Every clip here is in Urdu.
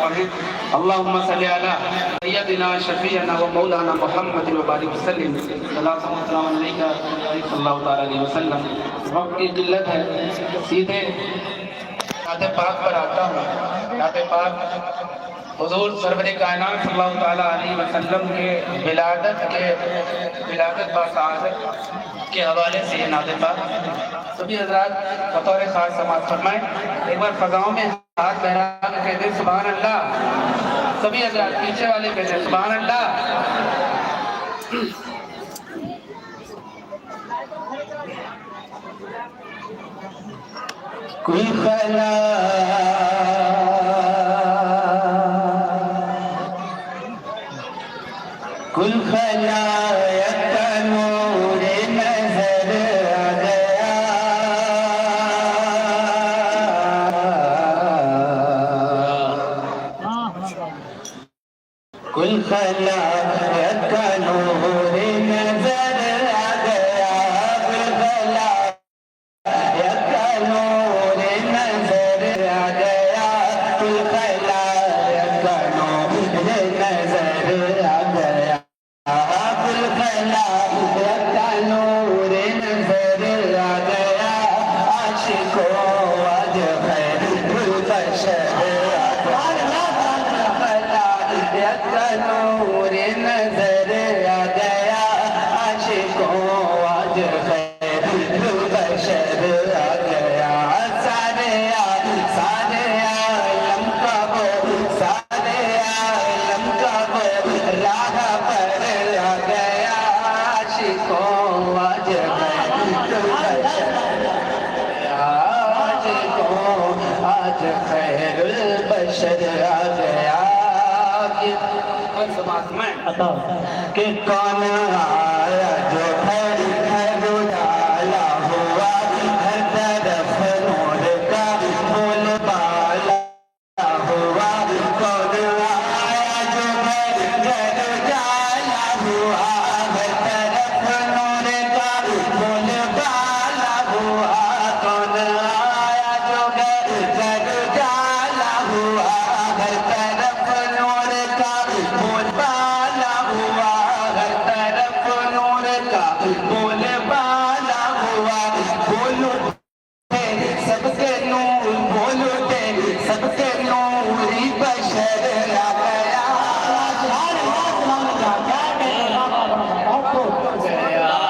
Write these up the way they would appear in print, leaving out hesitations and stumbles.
پڑھیں. اللہم صلی علی سیدنا شفیعنا و مولانا محمد و بارک وسلم. صلاۃ و سلام علیک صلی اللہ تعالی علیہ وسلم. وقت کی قلت ہے، سیدھے ذات پاک پر آتا ہوں. ذات پاک حضور سرور کائنات صلی اللہ تعالی علیہ وسلم کے ولادت باسعادت کے حوالے سے یہ نعت پاک سبھی حضرات بطور خاص سماعت فرمائیں. ایک بار فضاؤں میں ہاتھ لہرا کے کہتے ہیں سبحان اللہ. سبھی حضرات پیچھے والے کہتے ہیں سبحان اللہ. کوئی خلا کل خلائق کا نور نظر آ گیا. کل خلائق کا نور نظر آ گیا. کل خلائق کا نور نظر آ گیا. کل خلائق کا نور نظر آ گیا. کل خلائق کا نور نظر آ گیا. عاشقوں آج خیر البشر آ گیا. خلائق کا نور نظر آ گیا. عاشقوں آج خیر البشر آ گیا. سارے عالم کا وہ سارے عالم کا وہ راہ پر آ گیا. عاشقوں آج خیر البشر عاشقوں آج خیر البشر آ گیا. کہ کون آیا جو ہر اجالا ہوا. ہر طرف نور کا بول بالا ہوا. کون آیا جو گھر اجالا ہوا. ہر طرف نور کا بول بالا ہوا. کون آیا جو گھر اجالا ہوا. ہر طرف نور کا بول بالا ہوا. ہر طرف نور کا بول بالا ہوا. بولو سب کے نور بولو سب کے نوری بشر آ گیا.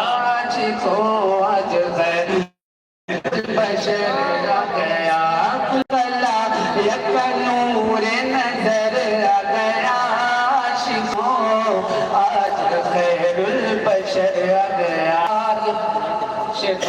عاشقوں آج خیر البشر آ گیا. خلائق کا نور نظر آ گیا. عاشقوں آج خیر البشر آ گیا. شیخ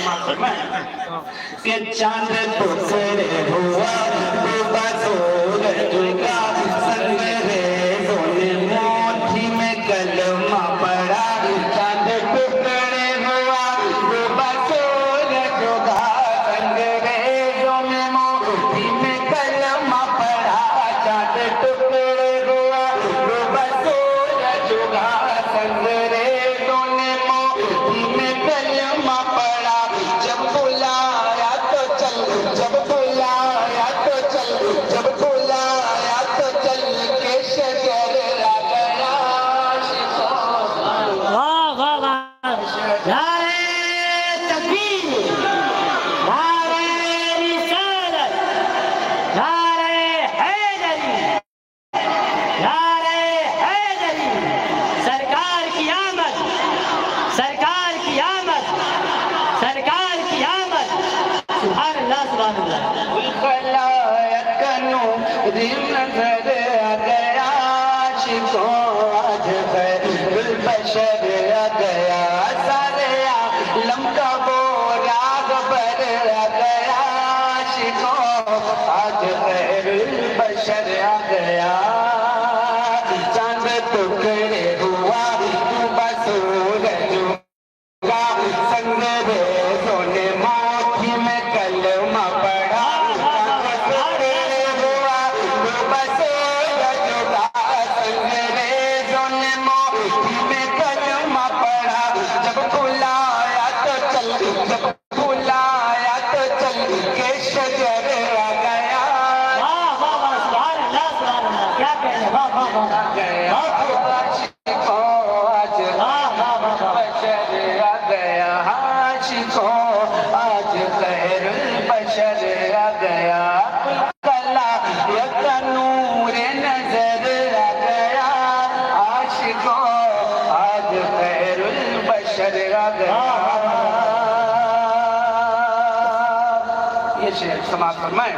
کہ چاند ٹکڑے ہوا ڈوبا سورج کا. سنگریزوں نے مٹھی میں کلمہ پڑھا. چاند ٹکڑے ہوا ڈوبا سورج کا. سنگریزوں نے مٹھی میں کلمہ پڑھا. چاند ٹکڑے ہوا ڈوبا سورج کا. سنگریزوں نے مٹھی میں کلمہ پڑھا. جب بلایا تو چل جب بلایا تو چل جب بلایا تو چل کے شجر آ گیا. نعرہ تکبیر، نعرہ رسالت، نعرہ حیدری، نعرہ حیدری. سرکار کی آمد، سرکار کی آمد، سرکار کی آمد. سبحان اللہ سبحان اللہ. کل خلائق کا نور نظر آ گیا. عاشقوں آج خیر البشر آ گیا. سارے عالم کا وہ راہ پر آ گیا. عاشقوں آج خیر البشر آ گیا. چاند ٹکڑے ہوا ڈوبا سورج کا. سنگریزوں نے مٹھی میں کلمہ پڑھا. چاند ٹکڑے ہوا ڈوبا سورج کا. سنگریزوں نے مٹھی میں کلمہ پڑھا. جب بلایا تو چل جب بلایا تو چل کے شجر آ گیا. سبحان اللہ گیا. یہ شعر سماعت فرمائیں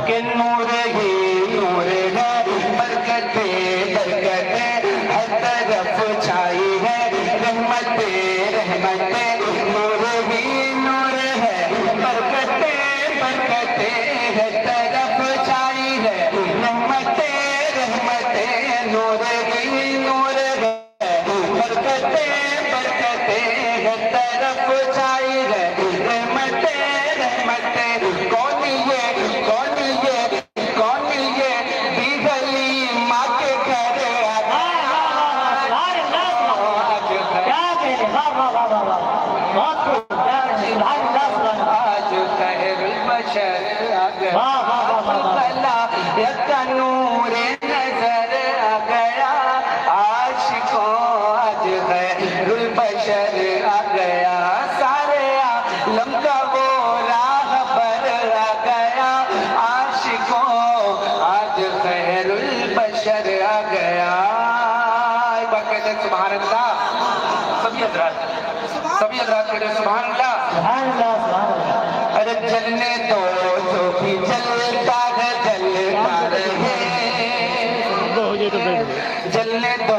کہ نور ہی نور ہے، برکتیں برکتیں ہر طرف چھائی ہے، رحمتیں رحمتیں نور ہی نور ہے، برکتیں برکتیں ہر طرف چھائی ہے، رحمتیں رحمتیں نور ہی نور ہے، برکتیں برکتیں ہر طرف چھائی ہے، رحمتیں رحمتیں کون یہ بھی گلی ماں کے گھر آج خیر البشر آ گیا، کا نور نظر آ گیا، عاشقوں آج خیر البشر آ گیا، سارے عالم کا وہ راہ پر آ گیا، عاشقوں آج خیر البشر آ گیا. ایک بار کہتے ہیں سبحان اللہ. سبھی حضرات کہتے ہیں سبحان اللہ. ارے جلنے دو جو بھی جلتا ہے جلتا رہے، جلنے دو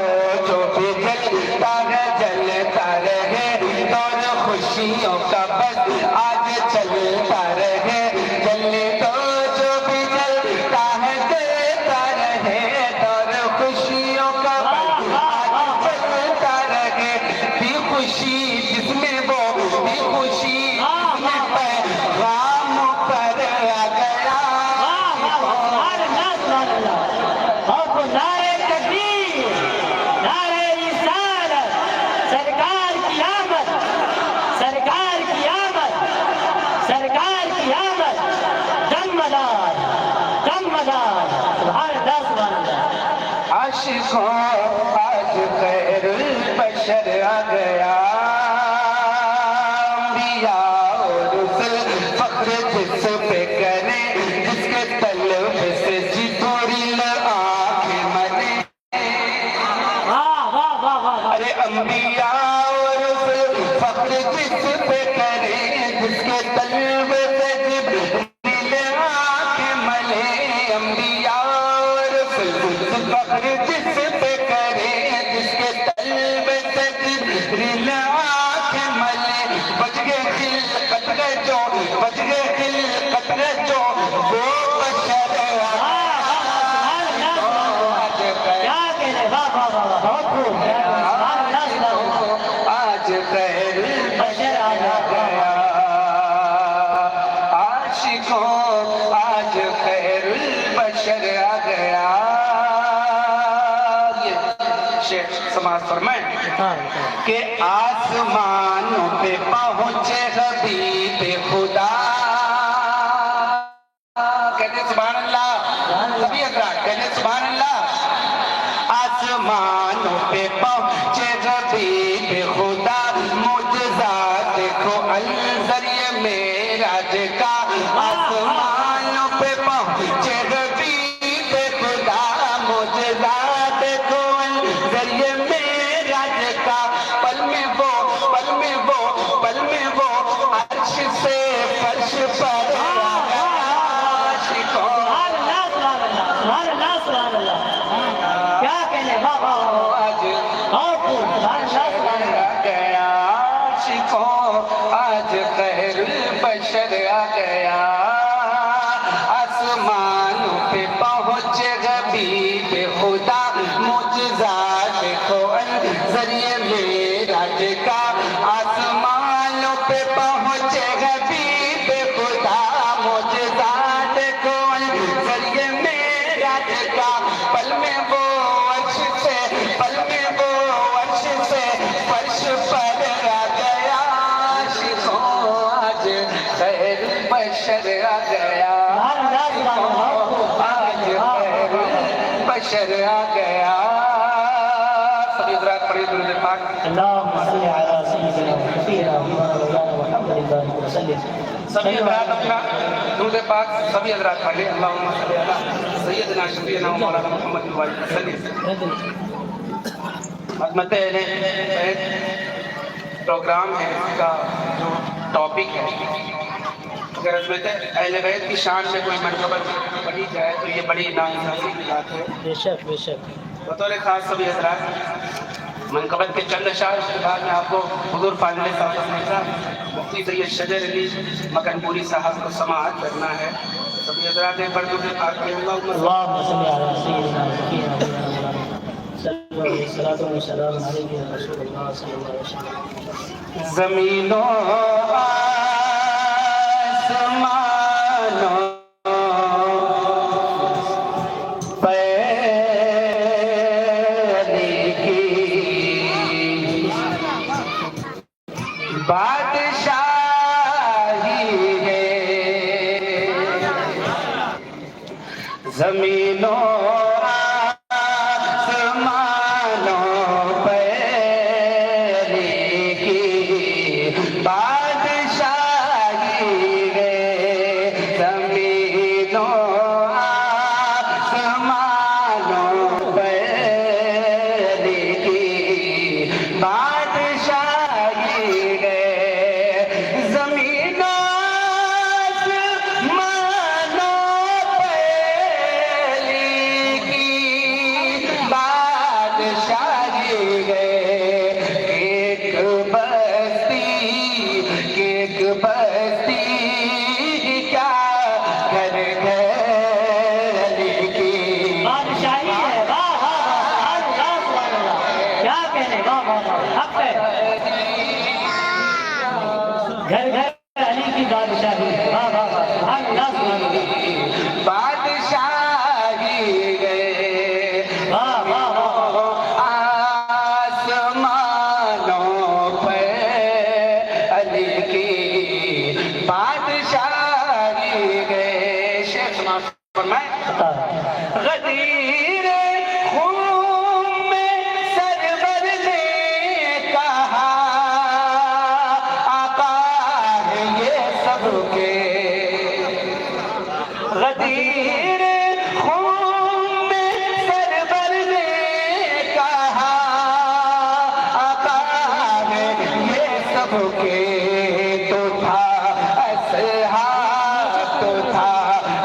جو بھی جلتا ہے جلتا رہے، دور خوشیوں کا بس آج چلتا رہے، جلنے دو جو بھی جلتا ہے جلتا رہے، دور خوشیوں کا بس آج چلتا رہے، بھی خوشی جس میں وہ بھی خوشی جس میں پیغام پر آ گیا. نعرے تکبیر، نعرے رسالت، سرکار کی آمد، سرکار کی آمد، سرکار کی آمد، دم مدار، دم مدار. سبحان اللہ سبحان اللہ. عاشقوں آج خیر البشر آ گیا، انبیاء اور رسل فخر جس پہ کریں، جس کے طلب سے جبریل آنکھیں ملے. ارے انبیاء اور رسل فخر جس پہ کریں، جس کے طلب سے جبریل آنکھیں ملے، انبیاء اور رسل فخر جس پہ کریں، جس کے طلب سے جبریل آنکھیں ملے، بچ گئے خلقت گئے جو بچ گئے خلقت گئے جو وہ بشر آج خیر البشر آ گیا، عاشقوں آج خیر البشر آ گیا. یہ شعر سماعت فرمائیں کہ آسمانوں پہ پہنچے حبیب خدا. کہتے سبحان اللہ. سبھی حضرات کہتے سبحان اللہ. آسمانوں پہ پہنچے حبیب خدا، معجزات دیکھو الذریعہ معراج کا. آسمانوں پہ پہنچے حبیب خدا، معجزات دیکھو الذریعہ معراج کا. پل میں وہ عرش سے فرش پر آج خیر البشر آ گیا، آسمانوں پہ پہنچے حبیب خدا، معجزات دیکھو الذریعہ معراج کا. آسمانوں پہ پہنچے حبیب خدا، معجزات دیکھو الذریعہ معراج کا. پل میں وہ عرش سے فرش پر آ گیا، خیر البشر آ گیا، آج خیر البشر آ گیا. سبھی حضرات پڑھیے درود پاک. اللهم صل على سيدنا ونبينا محمد وسلم. سبھی حضرات اپنا درود پاک سبھی حضرات پڑھیں. اللهم صل على سيدنا شفيعنا ومولانا محمد وسلم. عظمت پروگرام ہے، اس کا جو ٹاپک ہے، اگر عظمت اہل بیت کی شان میں کوئی منقبت پڑھی جائے تو یہ بڑی ناانصافی کی بات ہے۔ بے شک بے شک۔ بطور خاص سبھی حضرات، منقبت کے چند اشعار کے بعد میں آپ کو حضور فاضل صاحب مرزا مفتی سید شجر علی مکن پوری صاحب کو سماعت کرنا ہے۔ سبھی حضرات ایک بار درود پاک پڑھیں۔ اللهم صل على سيدنا وسيدنا صلى الله عليه وسلم عليك يا رسول الله صلى الله عليه وسلم۔ زمینوں آسمانوں پہلی کی بادشاہی ہے، زمینوں گھر گھر علی کی بادشاہی، واہ واہ واہ، سبحان اللہ سبحان اللہ۔ بادشاہی گئے واہ واہ واہ، آسمانوں پہ علی کی بادشاہی گئے۔ شیخ سماعت فرمائیں، غدیر خون میں سرور نے کہا آقا ہے یہ سب کے، غدیر خون میں سرور نے کہا آقا ہے یہ سب کے، تو تھا اصحاب، تو تھا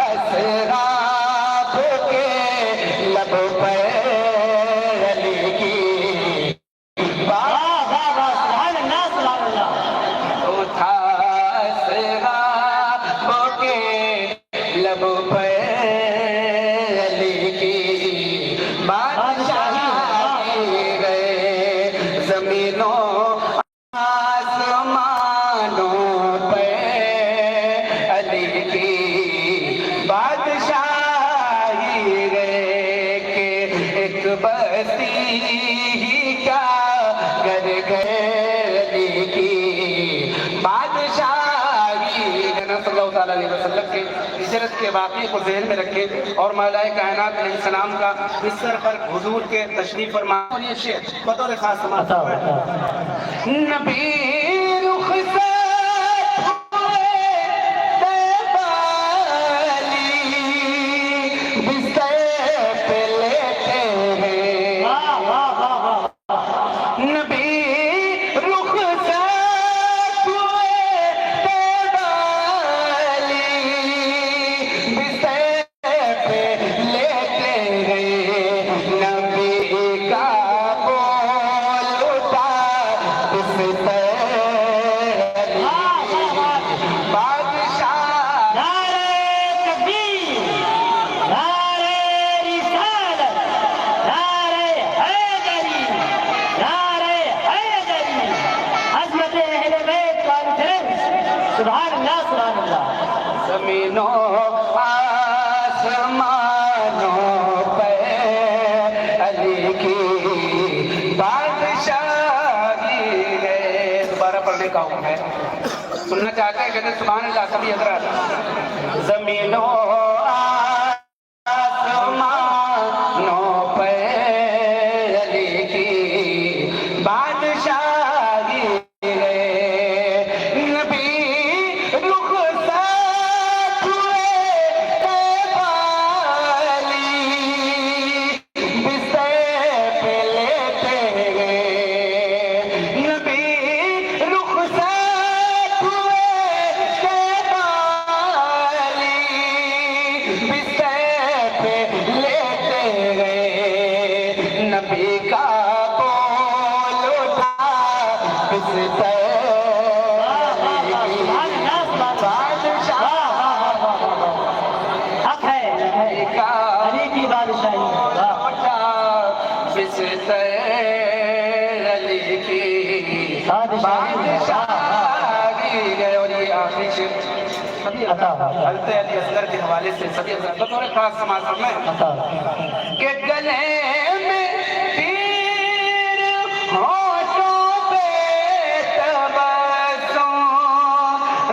اصحاب کے لب پہ علی کی واہ واہ واہ، سبحان اللہ سبحان اللہ۔ تو تھا اصحاب کے لب پہ علی کی بادشاہی گئے، زمینوں آسمانوں پہ علی کی بادشاہی گئے، کہ ایک بستی ہی کیا گر گئے علی کی بادشاہی۔ صلی اللہ تعالیٰ علیہ وسلم کے ہجرت کے واقعے کو ذہن میں رکھیں اور مولا کائنات علیہ السلام کا بستر پر حضور کے تشریف فرما، اور یہ شعر بطور خاص سماعت فرمائیں۔ نبی رخصت ہوئے طیبہ علی، بستر پہ لیٹے ہیں، واہ واہ واہ واہ، نبی رخصت ہوئے طیبہ علی، بستر پہ لیٹے ہیں، نبی کا بول اٹھا بستر علی، بادشاہ نعرہ تکبیر، نعرہ رسالت، نعرہ حیدری، نعرہ حیدری، عظمت اہل بیت کانفرنس، سبحان اللہ سبحان اللہ۔ زمینوں آسمانوں پہ علی کی بادشاہی ہے۔ دوبارہ پڑھنے کا حکم ہے، سننا چاہتے ہیں کہتے ہیں سبحان اللہ سبھی حضرات۔ زمینوں آسمانوں پہ علی کی بادشاہی ہے، نبی رخصت ہوئے طیبہ علی، بستر پہ لیٹے گئے، نبی نبی کا بول اٹھا بستر حضرت علی اصغر کے حوالے سے سبھی بطور خاص سماعت میں کہ گلے میں پیر ہونٹوں پہ تبسم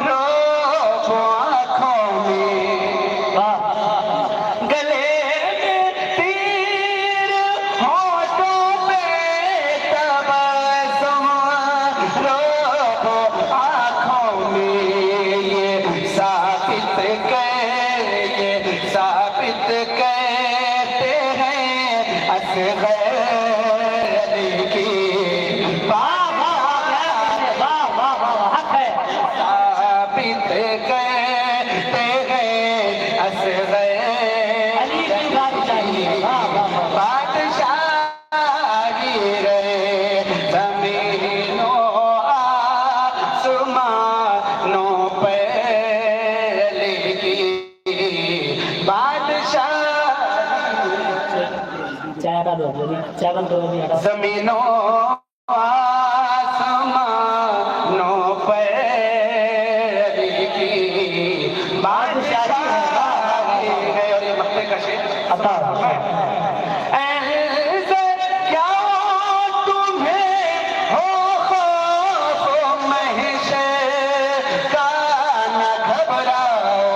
روب آنکھوں میں گلے میں پیر ہونٹوں پہ تبسم روب آنکھوں میں ثابت کہتے ہیں اصغر علی کی ثابت کہتے ہیں اصغر علی کی بادشاہی رہے زمینوں آسمانوں پہ علی کی زمینوں آسمانوں پہ علی کی بادشاہی ہے اور یہ مقطع کا شعر کیا تمہیں ہو خوف محشر کا نہ گھبراؤ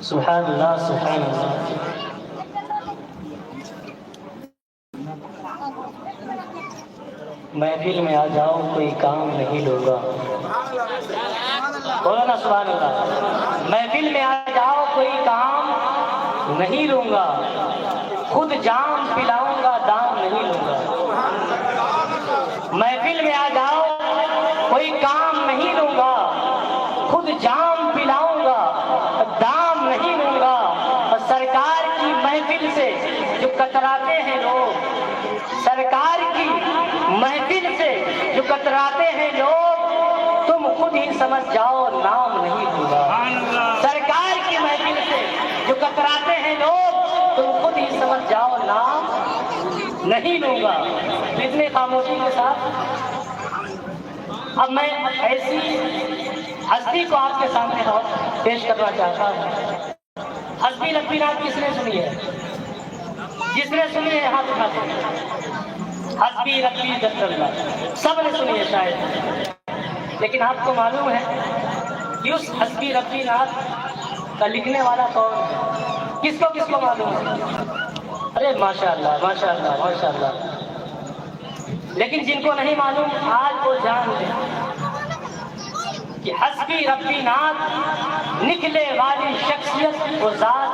سبحان اللہ سبحان اللہ. محفل میں آ جاؤ کوئی کام نہیں لوں گا. بولو نا سبحان اللہ. محفل میں آ جاؤ کوئی کام نہیں لوں گا, خود جام پلاؤں گا دام نہیں لوں گا. محفل میں آ جاؤ کوئی کام نہیں لوں گا, خود جام پلاؤں گا دام نہیں لوں گا. اور سرکار کی محفل سے جو کتراتے ہیں لوگ, سرکار کی محفل سے جو کتراتے ہیں لوگ, تم خود ہی سمجھ جاؤ نام نہیں لوں گا. سرکار کی محفل سے جو کتراتے ہیں لوگ, تم خود ہی سمجھ جاؤ نام نہیں لوں گا. اتنی خاموشی کے ساتھ اب میں ایسی ہستی کو آپ کے سامنے پیش کرنا چاہتا ہوں. حسبی ربی نعت کس نے سنی ہے؟ جس نے سنی ہے ہاتھ اٹھا دیں. حسبی ربی جل اللہ سب نے سنی ہے شاید, لیکن آپ کو معلوم ہے کہ اس حسبی ربی نعت کا لکھنے والا کون ہے؟ کس کو معلوم ہے؟ ارے ماشاء اللہ ماشاء اللہ ماشاء اللہ. لیکن جن کو نہیں معلوم آج وہ جان لیں کہ حسبی ربی نعت نکلے والی شخصیت و ذات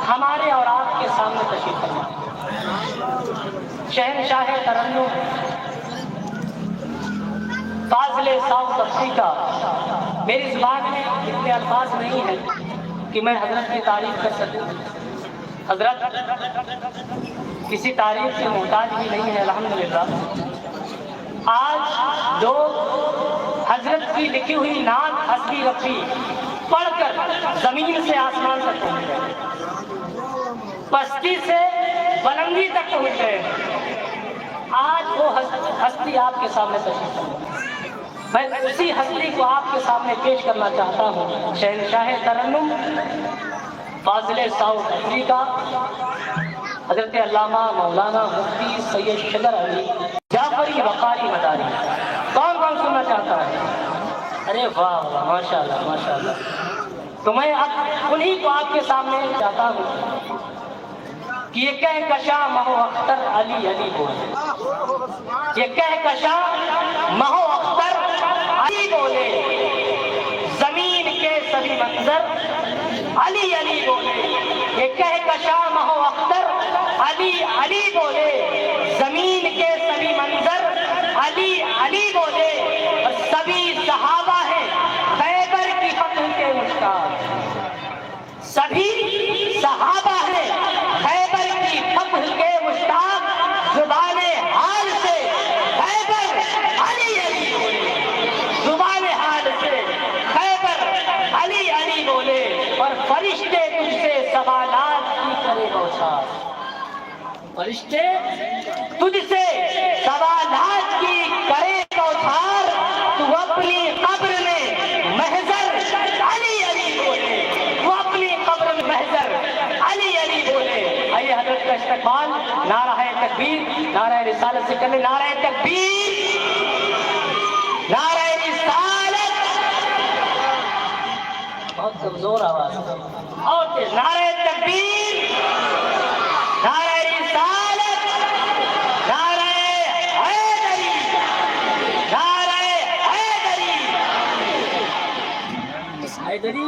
ہمارے اور آپ کے سامنے تشریف فرما. شہنشاہ ترنم فاضل ساؤتھ افریقہ. میری زبان میں اتنے الفاظ نہیں ہیں کہ میں حضرت کی تعریف کر سکوں. حضرت کسی تعریف سے محتاج بھی نہیں ہے الحمدللہ. آج لوگ حضرت کی لکھی ہوئی نعت حسبی ربی پڑھ کر زمین سے آسمان تک پہنچ گئے, پستی سے بلندی تک پہنچ گئے. آج وہ ہستی آپ کے سامنے تشریف فرما. میں اسی ہستی کو آپ کے سامنے پیش کرنا چاہتا ہوں، شہنشاہ ترنم فاضل ساؤتھ افریقہ حضرت علامہ مولانا مفتی سید شجر علی جعفری وقاری مداری۔ کون کون سننا چاہتا ہے؟ ارے واہ واہ، ماشاء اللہ ماشاء اللہ۔ تو میں اب انہی کو آپ کے سامنے چاہتا ہوں کہ یہ کہکشاں مہو اختر علی علی بولے، یہ کہکشاں مہو اختر علی بولے، زمین کے سبھی منظر علی علی بولے، یہ کہکشاں مہو اختر علی علی بولے، زمین کے سبھی منظر علی علی بولے، اور سبھی صحابہ ہیں خیبر کی فتح کے مشتاق، سبھی صحابہ ہیں خیبر کی فتح کے مشتاق، زبان حال سے خیبر علی علی بولے، زبان حال سے خیبر علی علی بولے، اور فرشتے تجھ سے سوالات کی کرے بوچھار، فرشتے تجھ سے سوالات کی کرے بوچھار، تو اپنی قبر میں محضر علی علی بولے، تو اپنی قبر میں محضر علی علی بولے۔ آئیے حضرت کا استقبال نعرہ تکبیر، نعرہ رسالت سے کرنے، نعرہ تکبیر، نعرہ رسالت، بہت کمزور آواز، اور تیز، نعرہ تکبیر، نعرہ رسالت، نعرہ حیدری، نعرہ حیدری، حیدری،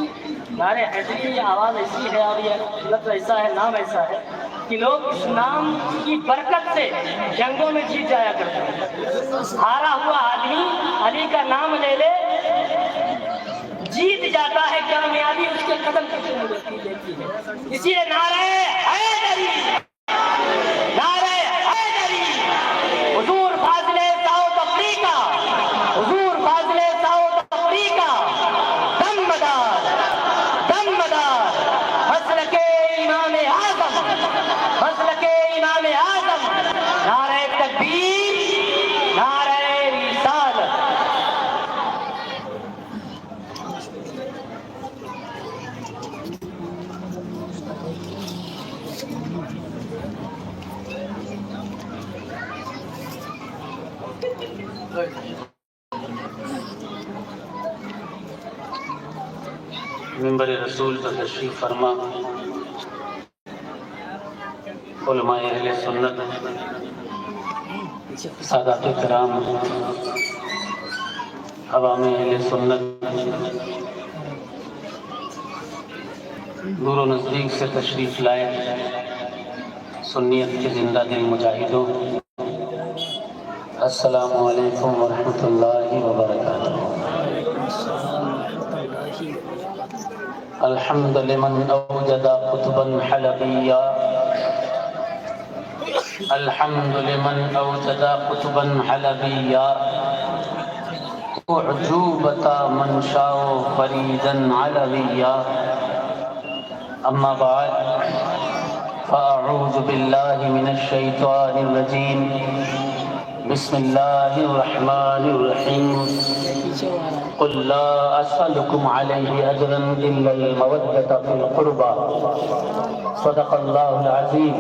نعرہ حیدری۔ یہ آواز ایسی ہے اور یہ لفظ ایسا ہے، نام ایسا ہے کہ لوگ اس نام کی برکت سے جنگوں میں جیت جایا کرتے ہیں۔ ہارا ہوا آدمی علی کا نام لے لے جیت جاتا ہے، کامیابی اس کے قدم تک دیتی ہے۔ اسی لیے نعرہ حیدری، نعرہ حیدری، حضور فاضل ساؤتھ افریقہ، حضور فاضل ساؤتھ افریقہ، دم مدار، دم مدار، مسلک امام اعظم، مسلک امام اعظم، نعرہ تکبیر، نعرہ رسالت۔ منبر رسول پر تشریف فرما علماء اہل سنت، سادات کرام، عوام اہل سنت، دور و نزدیک سے تشریف لائے سنیت کے زندہ دل مجاہدوں، السلام علیکم ورحمۃ اللہ وبرکاتہ۔ الحمد لمن اوجد قطبا حلبیا، الحمد لمن اوجد قطبا حلبیا، اعجوبة من شاء فريدا علويا، اما بعد فاعوذ باللہ من الشیطان الرجیم، بسم اللہ الرحمن الرحیم، قل لا اسألكم علیہ اجرا الا المودة في القربى، صدق اللہ العظیم۔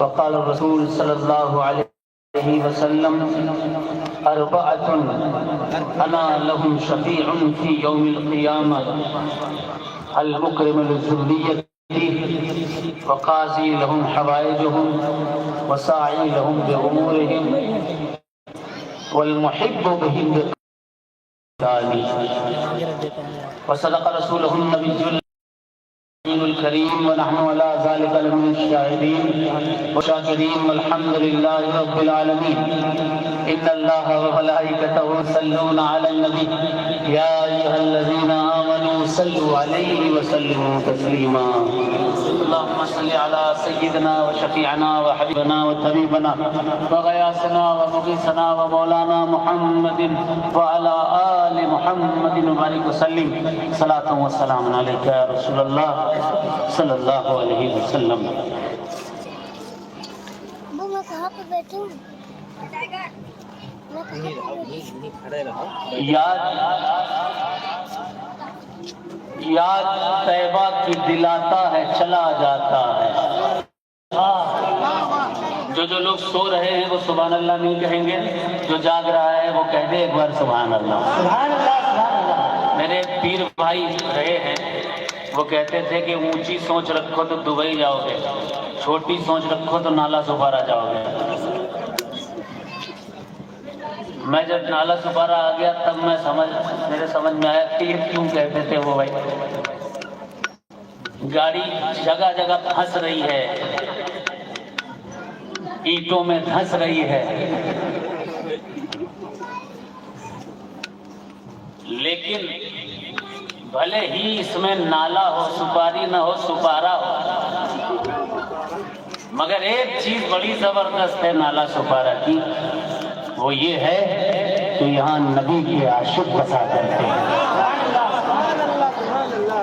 وقال الرسول صلی اللہ علیہ وسلم، اربعۃ انا لهم شفیع فی یوم القیامہ، المکرم للذریۃ وقاضی لهم حوائجهم وساعی لهم بأمورهم والمحب بهم بقتالی، وصدق رسوله النبی الكريم، ونحن على ذلك لمن الشاهدين والشاكرين، والحمد لله رب العالمين۔ إن الله وملائكته يصلون على النبي، يا أيها الذين آمنوا صلوا عليه وسلموا تسليما۔ اللهم صل على سيدنا وشفيعنا وحبيبنا وطبيبنا وغياثنا ومغيثنا ومولانا محمد وعلى آل محمد وبارك وسلم، صلاة وسلام عليك يا رسول الله صلی اللہ علیہ وسلم۔ وہ میں کہاں پہ بیٹھوں؟ میں یاد طیبہ کی دلاتا ہے چلا جاتا ہے. جو لوگ سو رہے ہیں وہ سبحان اللہ نہیں کہیں گے، جو جاگ رہا ہے وہ کہہ دے ایک بار سبحان اللہ. سبحان اللہ سبحان اللہ. میرے پیر بھائی رہے ہیں، وہ کہتے تھے کہ اونچی سوچ رکھو تو دبئی جاؤ گے، چھوٹی سوچ رکھو تو نالا سپارہ جاؤ گے. میں جب نالا سپارہ آ گیا تب میرے سمجھ میں آیا کہ یہ کیوں کہتے تھے وہ بھائی. گاڑی جگہ جگہ پھنس رہی ہے، اینٹوں میں دھنس رہی ہے، لیکن بھلے ہی اس میں نالا ہو، سپاری نہ ہو، سپارہ ہو، مگر ایک چیز بڑی زبردست ہے نالا سپارہ کی، وہ یہ ہے کہ یہاں نبی کے عاشق بسا کرتے ہیں،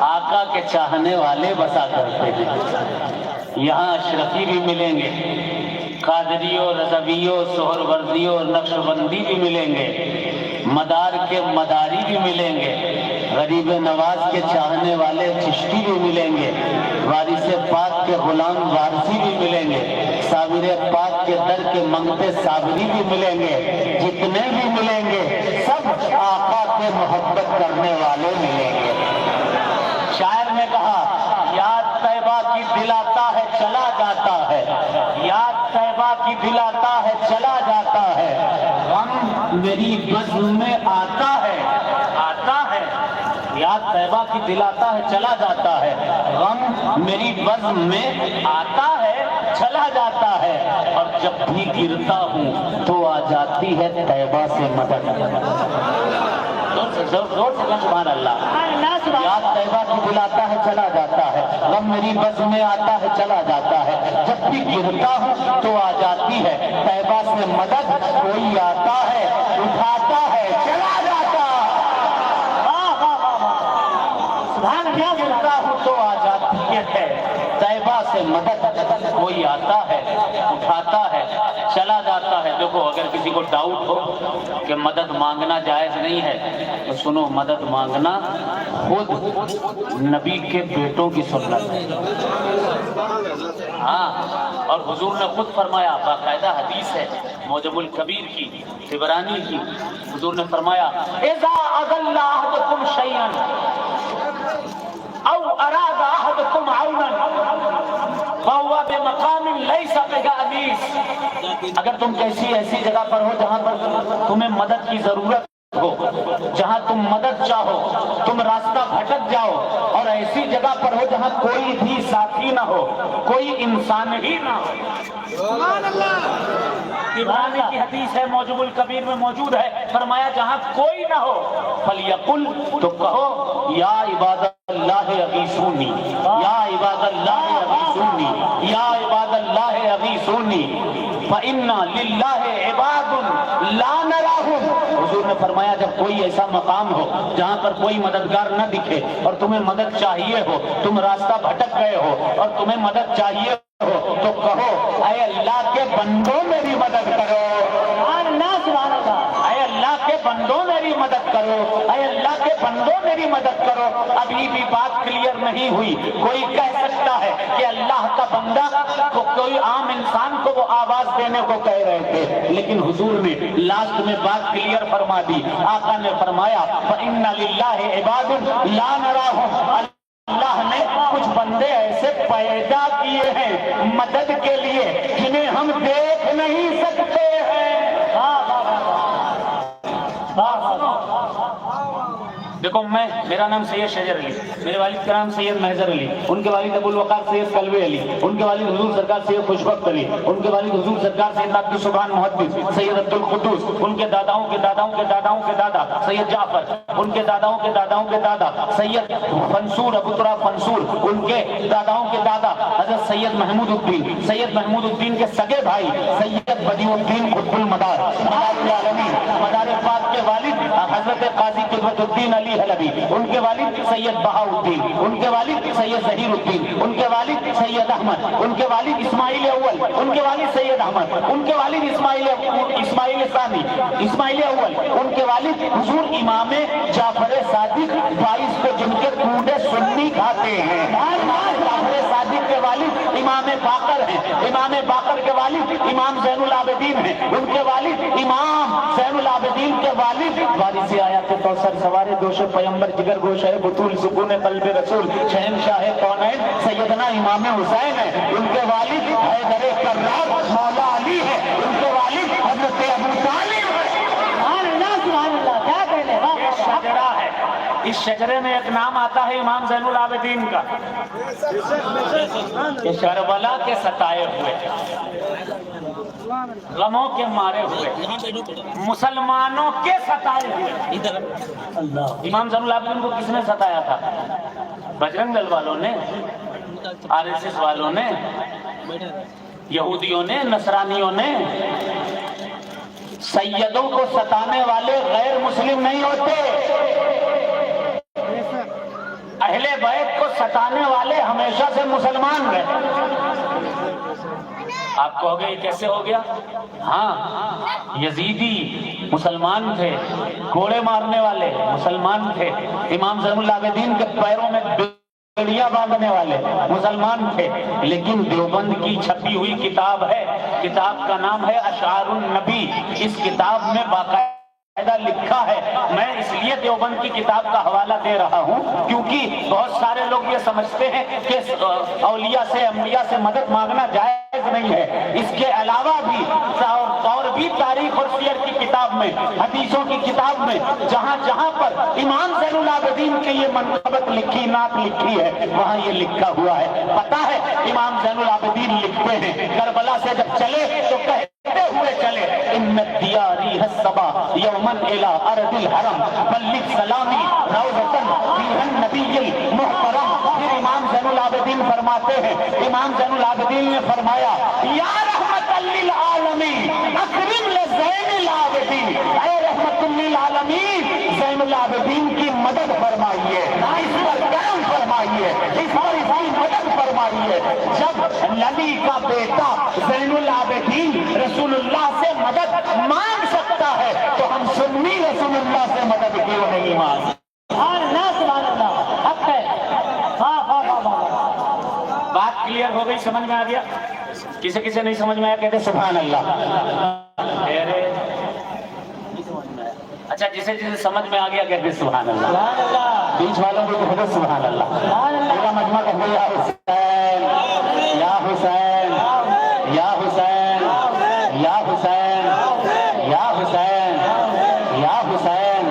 آقا کے چاہنے والے بسا کرتے ہیں. یہاں اشرفی بھی ملیں گے، قادریوں، رضویوں، سہروردیوں، نقش بندی بھی ملیں گے، مدار کے مداری بھی ملیں گے، غریب نواز کے چاہنے والے چشتی بھی ملیں گے، وارث پاک کے غلام وارثی بھی ملیں گے، صابر پاک کے در کے منگتے صابری بھی ملیں گے. جتنے بھی ملیں گے سب آقا کے محبت کرنے والے ملیں گے. شاعر نے کہا یاد طیبہ کی دلاتا ہے چلا جاتا ہے، یاد طیبہ کی دلاتا ہے چلا جاتا ہے، غم میری بزم میں آتا ہے، آتا ہے. یاد طیبہ کی دلاتا ہے چلا جاتا ہے، غم میری بزم میں آتا ہے چلا جاتا ہے، اور جب بھی گرتا ہوں تو آ جاتی ہے طیبہ سے مدد. زور سے سبحان اللہ. یاد طیبہ کی دلاتا ہے چلا جاتا ہے، غم میری بزم میں آتا ہے چلا جاتا ہے، جب بھی گرتا ہوں تو آ جاتی ہے طیبہ سے مدد. کوئی آتا ہے اٹھاتا ہے چلا جاتا ہے، گرتا ہوں تو آ جاتی ہے طیبہ سے مدد. کوئی آتا ہے اٹھاتا ہے چلا جاتا ہے. دیکھو اگر کسی کو ڈاؤٹ ہو کہ مدد مانگنا جائز نہیں ہے تو سنو، مدد مانگنا خود نبی کے بیٹوں کی سنت ہے. ہاں، اور حضور نے خود فرمایا، باقاعدہ حدیث ہے معجم الکبیر کی، طبرانی کی، حضور نے فرمایا اذا اذل احدکم شیئا او اراد احدکم عونا فهو بمقام ليس بجانس. اگر تم کسی ایسی جگہ پر ہو جہاں پر تمہیں مدد کی ضرورت ہو، جہاں تم مدد چاہو، تم راستہ بھٹک جاؤ، اور ایسی جگہ پر ہو جہاں کوئی بھی ساتھی نہ ہو، کوئی انسان ہی نہ ہو. سبحان اللہ. طبرانی کی حدیث ہے، معجم الکبیر میں موجود ہے. فرمایا جہاں کوئی نہ ہو فلیقل، تو کہو یا عباد اللہ اغیثونی، یا عباد اللہ اغیثونی، یا عباد اللہ اغیثونی فإنا للہ عباد لا نراہم. حضور نے فرمایا جب کوئی ایسا مقام ہو جہاں پر کوئی مددگار نہ دکھے اور تمہیں مدد چاہیے ہو، تم راستہ بھٹک گئے ہو اور تمہیں مدد چاہیے ہو، تو کہو اے اللہ کے بندوں میری مدد کرو، اے اللہ کے بندوں میری مدد کرو، اے اللہ کے بندوں میری مدد کرو. ابھی بھی بات کلیئر نہیں ہوئی. کوئی کہہ سکتا ہے کہ اللہ کا بندہ کو کوئی عام انسان کو وہ آواز دینے کو کہہ رہے تھے، لیکن حضور نے لاسٹ میں بات کلیئر فرما دی. آقا نے فرمایا فإن للہ عباد لا نراہم. اللہ نے کچھ بندے ایسے پیدا کیے ہیں مدد کے لیے جنہیں ہم دیکھ نہیں سکتے ہیں. دیکھو میرا نام سید شجر علی، میرے والد کا نام سید محضر علی، ان کے والد ابو الوقار سید قلوی علی، ان کے والد حضور سرکار سید خوشبخت علی، ان کے والد حضور سرکار سید عبد السبحان محدث سید عبد القدوس، ان کے داداؤں کے داداؤں کے داداؤں کے دادا سید جعفر، ان کے داداؤں کے داداؤں کے دادا سید فنسور ابو تراب فنسور، ان کے داداؤں کے دادا حضرت سید محمود الدین، سید محمود الدین کے سگے بھائی سید بدیع الدین قطب المدار، مدار العالمین، مدار پاک کے والد حضرت قاضی قدرت الدین علی حلبی، ان کے والد سید بہاؤالدین، ان کے والد سید ظہیر الدین، ان کے والد سید احمد، ان کے والد اسماعیل اول، ان کے والد سید احمد، ان کے والد اسماعیل ثانی، اسماعیل اول، ان کے والد حضور امام جعفر صادق 22 کو جن کے کونڈے سنی کھاتے ہیں، جعفر صادق کے والد امام باقر ہیں، امام باقر کے والد امام زین العابدین ہیں، ان کے والد امام زین العابدین کے والد وارث آیات کوثر سوار دوش پیمبر جگر گوش ہے بطول سکون قلب رسول شہنشاہ کونین سیدنا امام حسین ہے، ان کے والد حیدر کرار مولا علی ہے، ان کے والد حضرت ابو طالب ہے۔ سبحان اللہ سبحان اللہ، کیا کہنے، واہ واہ واہ۔ شجرہ ہے، اس شجرے میں ایک نام آتا ہے امام زین العابدین کا، کہ کربلا کے ستائے ہوئے، غموں کے مارے ہوئے، مسلمانوں کے ستائے ہوئے۔ امام زین العابدین کو کس نے ستایا تھا؟ بجرنگ دل والوں نے، RSS والوں نے، یہودیوں نے، نصرانیوں نے۔ سیدوں کو ستانے والے غیر مسلم نہیں ہوتے، اہل بیت کو ستانے والے ہمیشہ سے مسلمان رہے۔ آپ کہو گے یہ کیسے ہو گیا؟ ہاں، یزیدی مسلمان تھے، گھوڑے مارنے والے مسلمان تھے، امام زین العابدین کے پیروں میں بیڑیاں باندھنے والے مسلمان تھے، لیکن دیوبند کی چھپی ہوئی کتاب ہے، کتاب کا نام ہے اشعار النبی، اس کتاب میں باقاعدہ لکھا ہے، میں اس لیے دیوبند کی کتاب کا حوالہ دے رہا ہوں کیونکہ بہت سارے لوگ یہ سمجھتے ہیں کہ اولیاء سے انبیاء سے مدد مانگنا جائز نہیں ہے، اس کے علاوہ بھی اور بھی تاریخ اور سیر کی کتاب میں، حدیثوں کی کتاب میں جہاں جہاں پر امام زین العابدین کی یہ منقبت لکھی، نعت لکھی ہے، وہاں یہ لکھا ہوا ہے۔ پتہ ہے امام زین العابدین لکھتے ہیں کربلا سے جب چلے تو کہتے ہوئے چلے ان دیاری الصبا یوما الی ارض الحرم بلغ سلامی روضۃ فیہا النبی المحترم۔ پھر امام زین العابدین فرماتے ہیں، امام زین العابدین نے فرمایا یا رحمت للعالمین اکرم لزین العابدین، اے رحمت للعالمین زین العابدین کی مدد فرمائیے، اس پر کرم فرمائیے، اس پر اس کی مدد فرمائیے۔ جب نبی کا بیٹا زین العابدین رسول اللہ سے مدد مانگ سکتا ہے تو ہم سنی رسول اللہ سے مدد کیوں نہیں مانگ؟ سبحان اللہ سبحان اللہ، حق ہے، واہ واہ واہ واہ۔ بات کلیئر ہو گئی، سمجھ میں آ گیا؟ کسی کسی نہیں سمجھ میں آیا کہتے سبحان اللہ۔ اچھا، جسے جسے سمجھ میں آ گیا کہتے سبحان اللہ۔ سبحان اللہ بیچ والوں کو کہتے سبحان اللہ۔ سبحان اللہ پورا مجمع کہتے یا حسین یا حسین یا حسین یا حسین یا حسین یا حسین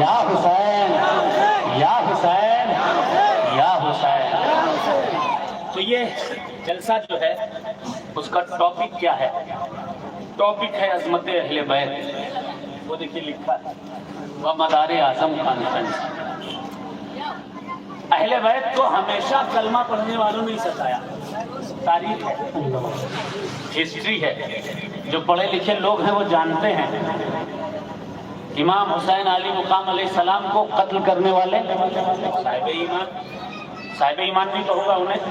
یا حسین یا حسین یا حسین۔ تو یہ جلسہ جو ہے اس کا ٹاپک کیا ہے؟ ٹاپک ہے عظمت اہل بیت۔ وہ دیکھیے لکھا ہے وہ مدار اعظم کانفرنس۔ اہل بیت کو ہمیشہ کلمہ پڑھنے والوں نے ستایا، تاریخ ہے، ہسٹری ہے، جو پڑھے لکھے لوگ ہیں وہ جانتے ہیں۔ امام حسین علی مقام علیہ السلام کو قتل کرنے والے صاحب ایمان بھی تو ہوگا، انہیں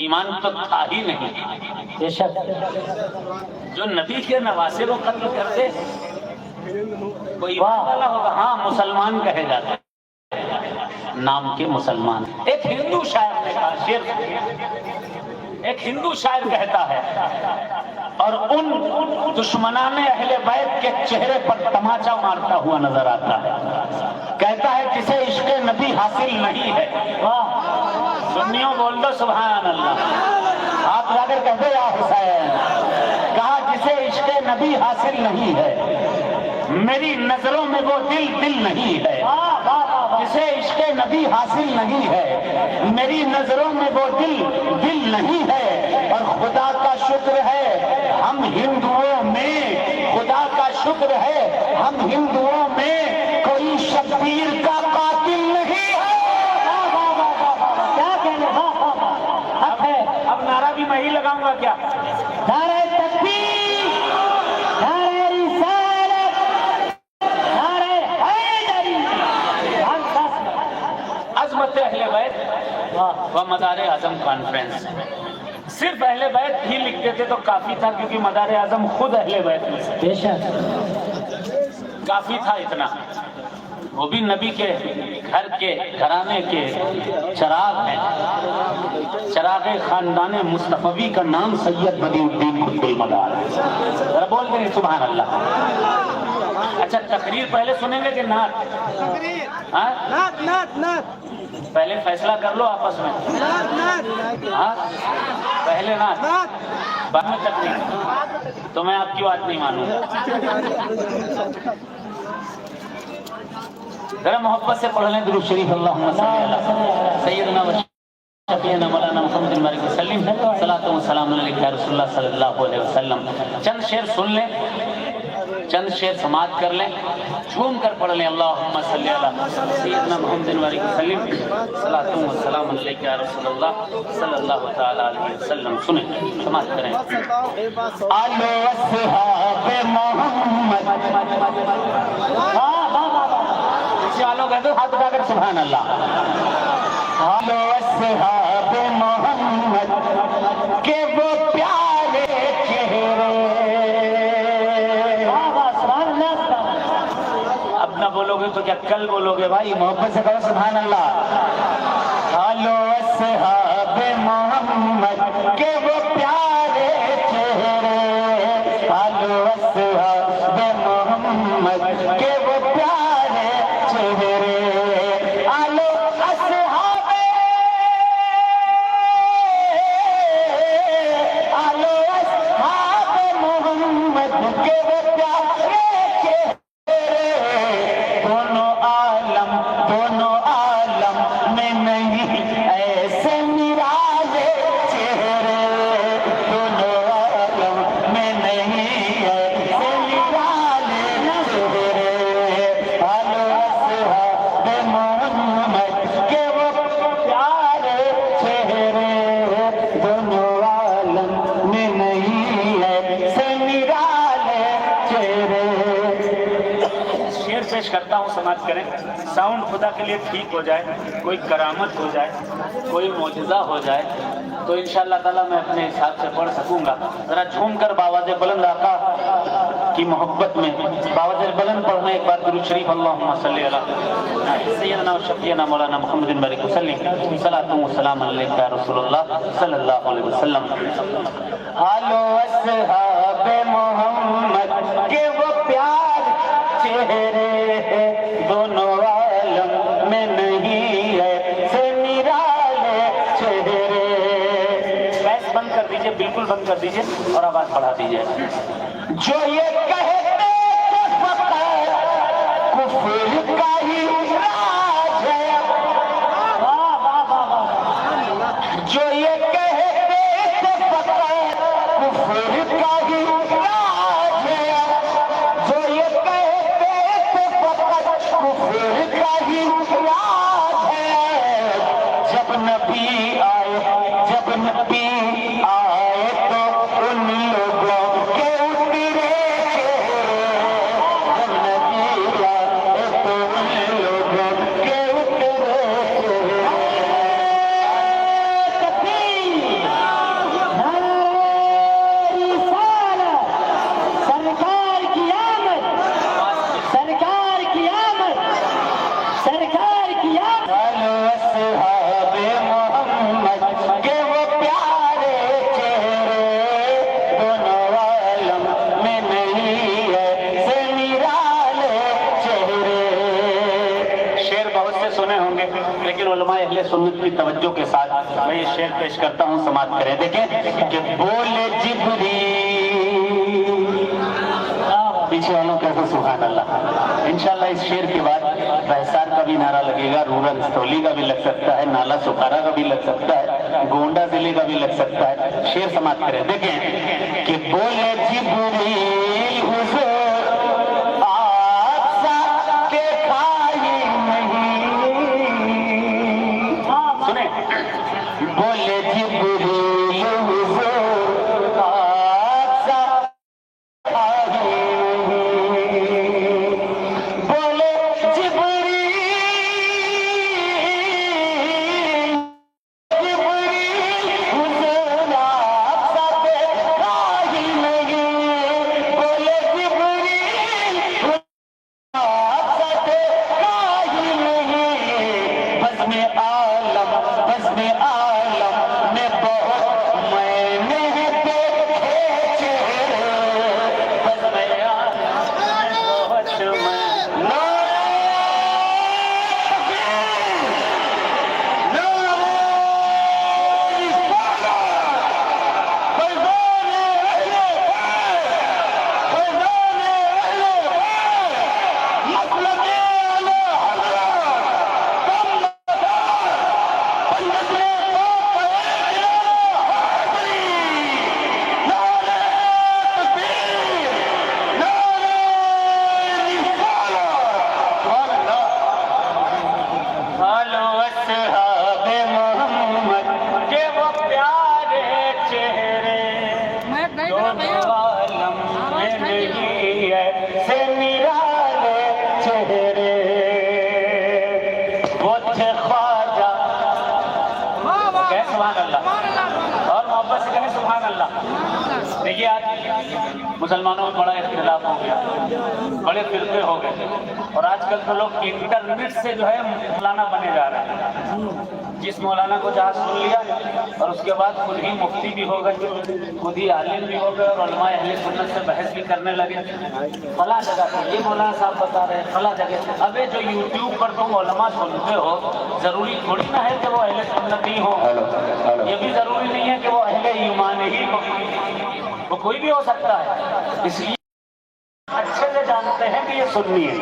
ایمان تو تھا ہی نہیں، بے شک۔ جو نبی کے نواسے کو قتل کرتے کوئی ایمان والا ہوگا؟ ہاں، مسلمان کہے جاتے ہیں، نام کے مسلمان۔ ایک ہندو شاعر نے کہا، شعر ایک ہندو شاعر کہتا ہے، اور ان دشمنان اہل بیت کے چہرے پر تماچا مارتا ہوا نظر آتا ہے، کہتا ہے جسے عشق نبی حاصل نہیں ہے، واہ سنیوں بول دو سبحان اللہ، آپ جا کر کہتے یا حسین، کہا جسے عشق نبی حاصل نہیں ہے میری نظروں میں وہ دل دل نہیں ہے، جسے عشق نبی حاصل نہیں ہے میری نظروں میں وہ دل دل نہیں ہے، اور خدا کا شکر ہے ہم ہندوؤں میں، خدا کا شکر ہے ہم ہندوؤں میں کوئی شبیر کا قاتل نہیں ہے۔ کیا کہنے، حق ہے۔ اب نعرہ بھی میں ہی لگاؤں گا کیا؟ نعرہ تکبیر، نعرہ رسالت، و مدار اعظم کانفرنس. صرف اہل بیت ہی لکھتے تھے تو کافی تھا، کیونکہ مدار اعظم خود اہل بیت میں سے بے شک کافی تھا اتنا. وہ بھی نبی کے گھر کے گھرانے کے چراغ ہیں. چراغ خاندان مصطفی کا نام سید بدیع الدین قطب المدار ہے. ذرا بول دیں سبحان اللہ. اچھا تقریر پہلے سنیں گے کہ نعت؟ پہلے فیصلہ کر لو آپس میں. ہاں پہلے نعت بعد میں تقریر. تو میں آپ کی بات نہیں مانوں گا. ذرا محبت سے پڑھ لیں درود شریف. اللہم صلی علی سیدنا و شفیعنا مولانا محمد الملک وسلم. صلاۃ و سلام علیک یا رسول اللہ صلی اللہ علیہ وسلم. چند شعر سن لیں، چند شعر سماعت کر لیں، جھوم کر پڑھ لیں. اللہم صلی علی سیدنا محمد الملک وسلم. صلاۃ و سلام علیک یا رسول اللہ صلی اللہ تعالی علیہ وسلم. سنیں سماعت کریں. آلو اصحاب محمد. والوں کہتے ہو ہاتھ اٹھا کر سبحان اللہ. آلو اصحاب محمد کے وہ پیارے چہرے. اب نہ بولو گے تو کیا کل بولو گے بھائی؟ محبت سے کہو سبحان اللہ. آلو اصحاب محمد کے وہ پیارے چہرے. آلو اصحاب محمد کے وہ پیارے چہرے. آلو اصحاب آلو اصحاب محمد کے وہ پیارے چہرے. دونوں عالم میں نہیں ایسے نرالے چہرے. دونوں عالم میں نہیں ایسے نرالے چہرے. آلو اصحاب محمد کے وہ پیارے چہرے. دونوں عالم میں نہیں ایسے نرالے چہرے. شعر پیش کرتا ہوں سماعت کریں. ساؤنڈ خدا کے لیے ٹھیک ہو جائے، کوئی کرامت ہو جائے، کوئی معجزہ ہو جائے تو انشاءاللہ تعالیٰ میں اپنے حساب سے پڑھ سکوں گا. ذرا جھوم کر باواز بلند آقا کی محبت میں باواز بلند پڑھنا ایک بار درود شریف. اللہم صلی علی سیدنا و شفیعنا مولانا محمد الملک وسلم. صلاۃ و سلام علیک یا رسول اللہ صلی اللہ علیہ وسلم. آلو اصحاب محمد کے وہ پیار چہرے. دونوں عالم میں نہیں ہے سے نرالے چہرے. بیس بند کر دیجئے، بالکل بند کر دیجئے اور آواز بڑھا دیجئے. جو یہ کہتے کہ فقط کفر کا ہی راج ہے. جو یہ کہتے کہ فقط کفر کا ہی راج ہے. جو یہ کہتے کہ فقط کفر کا ہی راج ہے. جب نبی آئے تو ان لوگوں کے اترے چہرے. جب نبی آئے تو ان لوگوں کے اترے سرکار کی آمد، سرکار کی آمد، سرکار کی آمد. آلو اصحاب محمد کے وہ پیارے چہرے. دونوں عالم میں نہیں ہے سے نرالے چہرے. شعر بہت سے سنے ہوں گے لیکن علماء اہل سنت کی توجہ کے ساتھ میں یہ شعر پیش کرتا ہوں. سماعت کریں. دیکھیں کہ بولے جبریل. پیچھے والوں کہتے سبحان اللہ. انشاءاللہ اس شعر کے بعد بحسار کا بھی نعرہ لگے گا، رورا استولی کا بھی لگ سکتا ہے، نالا سکارا کا بھی لگ سکتا ہے، گونڈا ضلع کا بھی لگ سکتا ہے. شعر سماعت کریں. دیکھیں کہ بولے جبریل حضور آپ سا کے کھائی نہیں. سنیں بولے جبریل حضور آپ سا بولے جبریل عالم بزم عالم میں بہت میں نے دیکھے چہرے بزم عالم میں بہت میں دیکھیے آج مسلمانوں میں بڑا اختلاف ہو گیا، بڑے فرقے ہو گئے، اور آج کل تو لوگ انٹرنیٹ سے جو ہے مولانا بنے جا رہے ہیں۔ جس مولانا کو جہاں سن لیا اور اس کے بعد خود ہی مفتی بھی ہو گئے، خود ہی عالم بھی ہو گئے، اور علماء اہل سنت سے بحث بھی کرنے لگے۔ فلاں جگہ سے یہ مولانا صاحب بتا رہے ہیں، فلاں جگہ سے۔ اب جو یوٹیوب پر تم علماء سنتے ہو، ضروری تھوڑی نہ ہے کہ وہ اہل سنت ہی ہوں، یہ بھی ضروری نہیں ہے کہ وہ اہل ایمان ہی ہو، وہ کوئی بھی ہو سکتا ہے۔ اس لیے اچھے سے جانتے ہیں کہ یہ سنی ہے،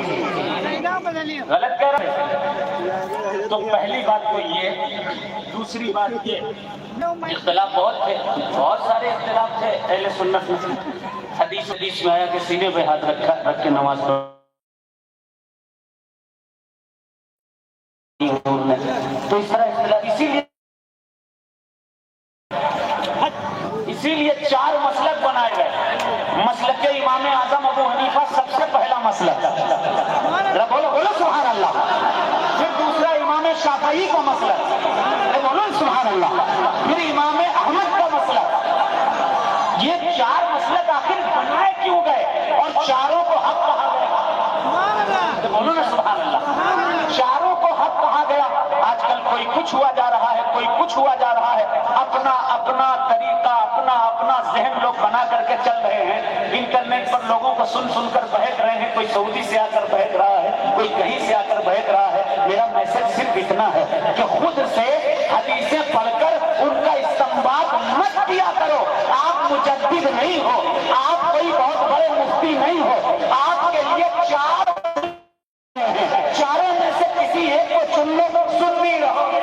غلط کہہ رہے ہیں۔ تو پہلی بات تو یہ، دوسری بات یہ، اختلاف بہت تھے، بہت سارے اختلاف تھے اہل سنت میں۔ حدیث میں آیا کہ سینے پہ ہاتھ رکھ کے نماز پڑھو، تو اس طرح اختلاف، اسی لیے 4 مسلک بنائے گئے۔ مسلک امام اعظم ابو حنیفہ سب سے پہلا مسلک، بولو سبحان اللہ۔ پھر دوسرا امام شافعی کا مسلک، بولو سبحان اللہ۔ پھر امام احمد کا مسلک۔ یہ 4 مسلک آخر بنائے کیوں گئے اور چاروں کو حق کہا گیا؟ بولو نا سبحان اللہ۔ چاروں کو حق کہا گیا۔ آج کل کوئی کچھ ہوا جا رہا ہے، کوئی کچھ ہوا جا رہا ہے، اپنا اپنا طریقہ، اپنا ذہن لوگ بنا کر کے چل رہے ہیں۔ انٹرنیٹ پر لوگوں کو سن کر بہک رہے ہیں، کوئی سعودی سے آ کر بہک رہا ہے، کوئی کہیں سے آ کر بہک رہا ہے۔ میرا میسج صرف اتنا ہے کہ خود سے حدیثیں پڑھ کر ان کا استنباط مت کیا کرو۔ آپ مجدد نہیں ہو، آپ کوئی بہت بڑے مفتی نہیں ہو، آپ کے لیے 4 چاروں میں سے کسی ایک کو چن لو، سنی رہو گے،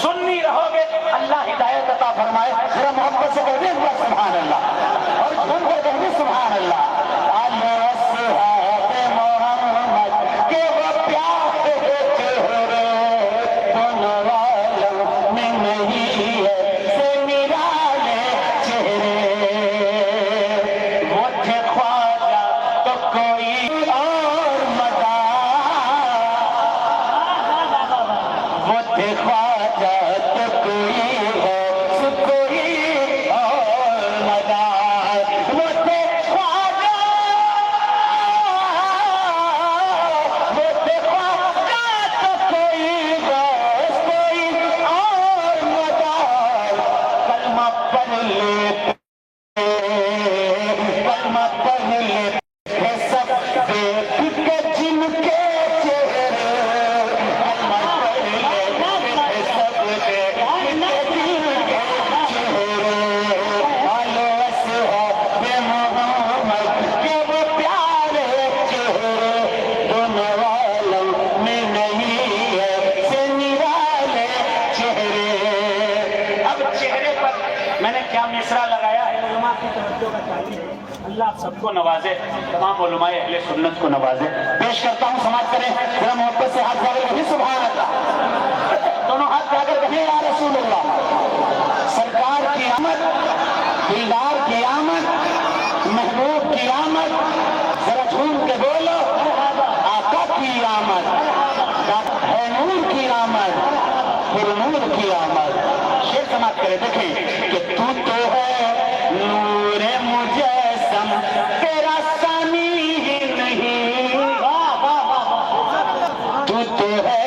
سنی رہو گے۔ اللہ ہدایت عطا فرمائے۔ ذرا محبت سے کہتے ہیں سبحان اللہ، اور جھوم کر کہتے ہیں سبحان اللہ۔ محمد کے وہ پیارے چہرے دونوں عالم میں نہیں ہے سے نرالے چہرے، وہ تھے خواجہ تو کوئی اور مدار، وہ تھے خواجہ تو کوئی اور مدار، وہ تھے خواجہ، وہ تھے خواجہ تو کوئی اور مدار۔ کلمہ پڑھ لیتے، کلمہ پڑھ لیتے سب دیکھ کے جن کے چہرے، کلمہ پڑھ لیتے سب دیکھ کے جن کے چہرے۔ آلو اصحاب محمد کے وہ پیارے چہرے دونوں عالم میں نہیں ہے سے نرالے چہرے۔ اب چہرے پر میں نے کیا مصرع لگایا ہے؟ علماء کی توجہ کا چاہیے، اللہ آپ سب کو نوازے، تمام علماء اہل سنت کو نوازے۔ پیش کرتا ہوں، سماعت کریں، ذرا محبت سے ہاتھ جاگر کہیں سبحان اللہ، دونوں ہاتھ جاگر کہیں یا رسول اللہ۔ سرکار کی آمد، دلدار کی آمد، محبوب کی آمد، ذرا جھوم کے بولو، آقا کی آمد، ہے نور کی آمد، پھر نور کی آمد۔ شیر سماعت کریں، دیکھیں کہ تو ہے نور مجسم، تیرا ثانی ہی نہیں، تو ہے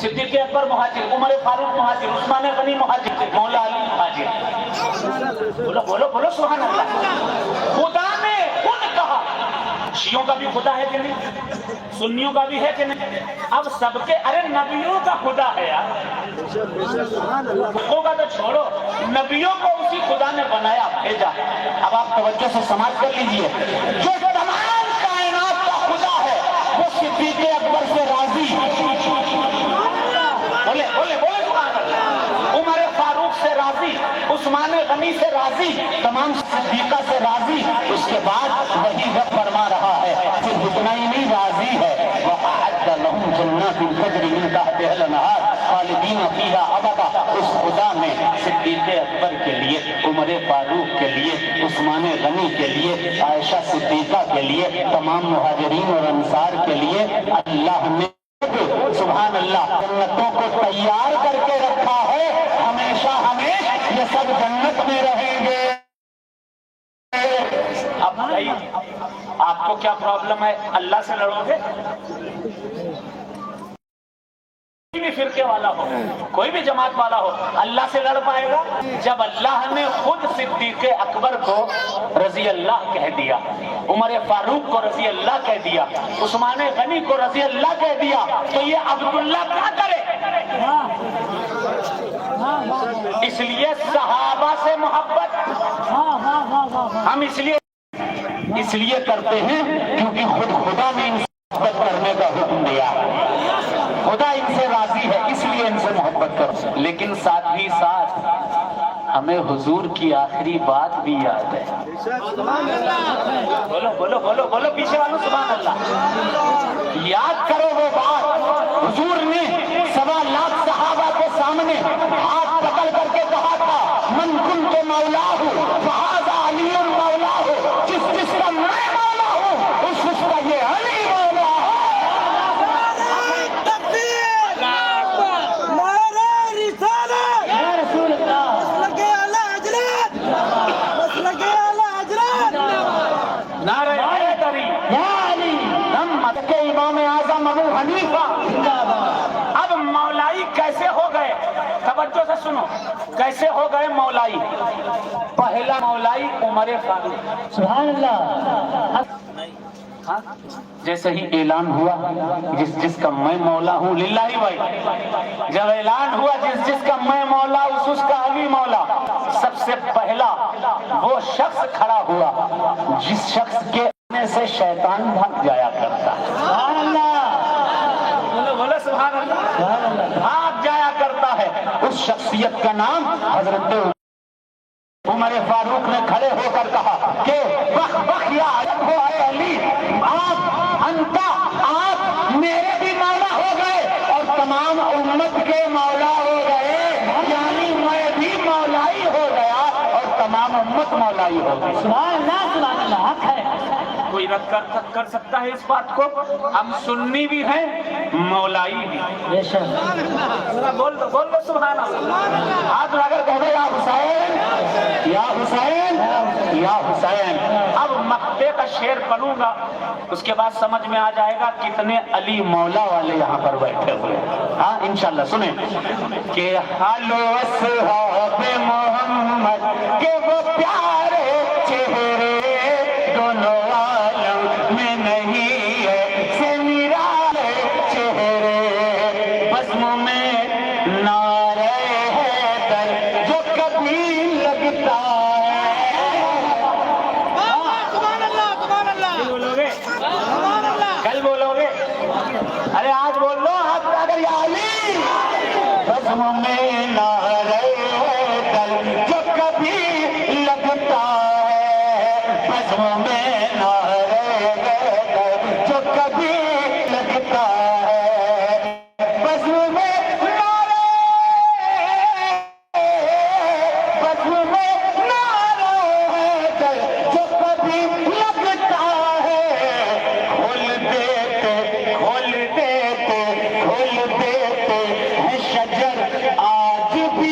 صدیق اکبر مہاجر، عمر فاروق مہاجر، عثمان غنی مہاجر، مولا علی مہاجر. بولو بولو بولو سبحان اللہ. خدا نے خود کہا. شیعوں کا بھی خدا ہے کہ نہیں؟ سنیوں کا بھی ہے کہ نہیں؟ اب سب کے ارے نبیوں کا خدا ہے یار. کا تو چھوڑو، نبیوں کو اسی خدا نے بنایا بھیجا. اب آپ توجہ سے سماعت کر لیجئے. جو تمام کائنات کا خدا ہے وہ صدیق اکبر سے راضی. بولے بولے بولے سبحان اللہ. عمر فاروق سے راضی، عثمان غنی سے راضی، تمام صدیقہ سے راضی. اس کے بعد وہی رب فرما رہا ہے صرف اتنا ہی نہیں راضی ہے، وَأَعَدَّ لَهُمْ جَنَّاتٍ تَجْرِي مِن تَحْتِهَا الْأَنْهَارُ خَالِدِينَ فِيهَا أَبَدًا. اس خدا نے صدیق اکبر کے لیے، عمر فاروق کے لیے، عثمان غنی کے لیے، عائشہ صدیقہ کے لیے، تمام مہاجرین اور انصار کے لیے اللہ نے سبحان اللہ جنتوں کو تیار کر کے رکھا ہے. ہمیشہ ہمیشہ یہ سب جنت میں رہیں گے. اب بھائی آپ کو کیا پرابلم ہے؟ اللہ سے لڑو گے؟ کوئی بھی فرقے والا ہو، کوئی بھی جماعت والا ہو، اللہ سے لڑ پائے گا؟ جب اللہ نے خود صدیق اکبر کو رضی اللہ کہہ دیا، عمر فاروق کو رضی اللہ کہہ دیا، عثمان غنی کو رضی اللہ کہہ دیا، تو یہ عبداللہ کیا کرے؟ اس لیے صحابہ سے محبت ہم اس لیے کرتے ہیں کیونکہ خود خدا نے ان سے محبت کرنے کا حکم دیا. خدا ان سے راضی ہے اس لیے ان سے محبت کرو. لیکن ساتھ ہی ساتھ ہمیں حضور کی آخری بات بھی یاد ہے. بولو بولو بولو بولو پیچھے والوں سبحان اللہ. یاد کرو وہ بات حضور نے 1.25 لاکھ صحابہ کے سامنے ہاتھ پکڑ کر کے کہا تھا من کنت مولا ہوں فہذا علی مولا ہوں. جس جس کا میں مولا ہوں اس کا یہ علی مولا ہے. امام اعظم ابو حنیفہ. اب مولائی کیسے ہو گئے؟ توجہ سے سنو، کیسے ہو گئے مولائی؟ پہلا مولائی عمر فاروق سبحان اللہ. جیسے ہی اعلان ہوا جس جس کا میں مولا ہوں للہ بھائی، جب اعلان ہوا جس جس کا میں مولا اس کا علی مولا، سب سے پہلا وہ شخص کھڑا ہوا جس شخص کے سے شیطان بھاگ جایا کرتا. سبحان اللہ بولو بولو سبحان اللہ. بھاگ جایا کرتا ہے. اس شخصیت کا نام حضرت عمر فاروق نے کھڑے ہو کر کہا کہ بخ بخ یا علی، آپ میرے بھی مولا ہو گئے اور تمام امت کے مولا ہو گئے، یعنی میں بھی مولائی ہو گیا اور تمام امت مولائی ہو گئی. سبحان اللہ سبحان اللہ. حق ہے. کوئی رد کر سکتا ہے اس بات کو؟ ہم سنی بھی ہیں مولائی بھی. بول دو سبحان اللہ. ہاتھ لگا کر کہہ دو یا حسین یا حسین یا حسین. اب مقطع کا شعر پڑھوں گا، اس کے بعد سمجھ میں آ جائے گا کتنے علی مولا والے یہاں پر بیٹھے ہوئے. ہاں انشاءاللہ سنیں کہ حالو اصحاب محمد کے وہ پیارے چہرے دونوں عالم میں نہیں ہے سے نرالے چہرے، بزم میں نعرہ حیدر جو کبھی لگتا ہے. کل بولو گے؟ ارے آج بول لو آپ اگر یا علی. بزم میں نعرہ حیدر جو کبھی لگتا ہے، بزم میں نعرہ حیدر جو کبھی لگتا ہے، بزم میں کھول دیتے ہیں شجر آج بھی